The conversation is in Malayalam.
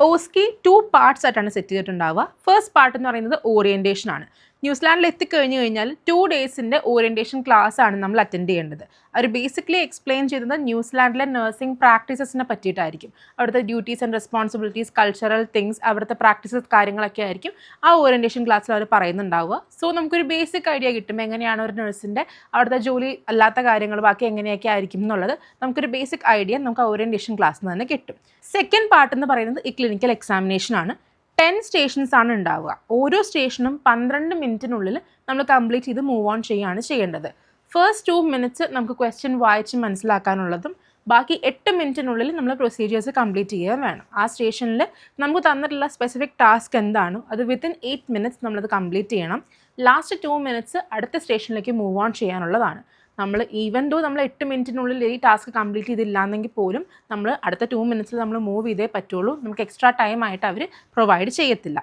ഓസ്കി 2 പാർട്സ് ആയിട്ടാണ് സെറ്റ് ചെയ്തിട്ടുണ്ടാവുക. ഫസ്റ്റ് പാർട്ട് എന്ന് പറയുന്നത് ഓറിയൻറ്റേഷൻ ആണ്. ന്യൂസിലാൻഡിൽ എത്തിക്കഴിഞ്ഞ് കഴിഞ്ഞാൽ 2 ഡേയ്സിൻ്റെ ഓറിയൻറ്റേഷൻ ക്ലാസ് ആണ് നമ്മൾ അറ്റൻഡ് ചെയ്യേണ്ടത്. അവർ ബേസിക്കലി എക്സ്പ്ലെയിൻ ചെയ്തത് ന്യൂസിലാൻഡിലെ നഴ്സിംഗ് പ്രാക്ടീസസിനെ പറ്റിയിട്ടായിരിക്കും. അവിടുത്തെ duties and responsibilities, cultural things, അവിടുത്തെ പ്രാക്ടീസസ് കാര്യങ്ങളൊക്കെ ആയിരിക്കും ആ ഓറിയൻറ്റേഷൻ ക്ലാസ്സിൽ അവർ പറയുന്നുണ്ടാവുക. സോ നമുക്കൊരു ബേസിക് ഐഡിയ കിട്ടും എങ്ങനെയാണ് ഒരു നഴ്സിൻ്റെ അവിടുത്തെ ജോലി അല്ലാത്ത കാര്യങ്ങൾ ബാക്കി എങ്ങനെയൊക്കെ ആയിരിക്കും എന്നുള്ളത് നമുക്കൊരു ബേസിക് ഐഡിയ നമുക്ക് ആ ഓറിയൻറ്റേഷൻ ക്ലാസ്സിൽ നിന്ന് തന്നെ കിട്ടും. സെക്കൻഡ് പാർട്ട് എന്ന് പറയുന്നത് ഈ ക്ലിനിക്കൽ എക്സാമിനേഷൻ ആണ്. 10 സ്റ്റേഷൻസ് ആണ് ഉണ്ടാവുക. ഓരോ സ്റ്റേഷനും 12 മിനിറ്റിനുള്ളിൽ നമ്മൾ കംപ്ലീറ്റ് ചെയ്ത് മൂവ് ഓൺ ചെയ്യുകയാണ് ചെയ്യേണ്ടത്. ഫസ്റ്റ് 2 മിനിറ്റ്സ് നമുക്ക് ക്വസ്റ്റ്യൻ വായിച്ച് മനസ്സിലാക്കാനുള്ളതും ബാക്കി 8 മിനിറ്റിനുള്ളിൽ നമ്മൾ പ്രൊസീജിയേഴ്സ് കംപ്ലീറ്റ് ചെയ്യുകയും വേണം. ആ സ്റ്റേഷനിൽ നമുക്ക് തന്നിട്ടുള്ള സ്പെസിഫിക് ടാസ്ക് എന്താണോ അത് വിത്തിൻ 8 മിനിറ്റ്സ് നമ്മളത് കംപ്ലീറ്റ് ചെയ്യണം. ലാസ്റ്റ് 2 മിനിറ്റ്സ് അടുത്ത സ്റ്റേഷനിലേക്ക് മൂവ് ഓൺ ചെയ്യാനുള്ളതാണ്. നമ്മൾ ഈവൻ ദോ നമ്മൾ 8 മിനിറ്റിനുള്ളിൽ ഈ ടാസ്ക് കംപ്ലീറ്റ് ചെയ്തില്ലാന്നെങ്കിൽ പോലും നമ്മൾ അടുത്ത 2 മിനിറ്റ്സിൽ നമ്മൾ മൂവ് ചെയ്തേ പറ്റുള്ളൂ. നമുക്ക് എക്സ്ട്രാ ടൈം ആയിട്ട് അവർ പ്രൊവൈഡ് ചെയ്യത്തില്ല.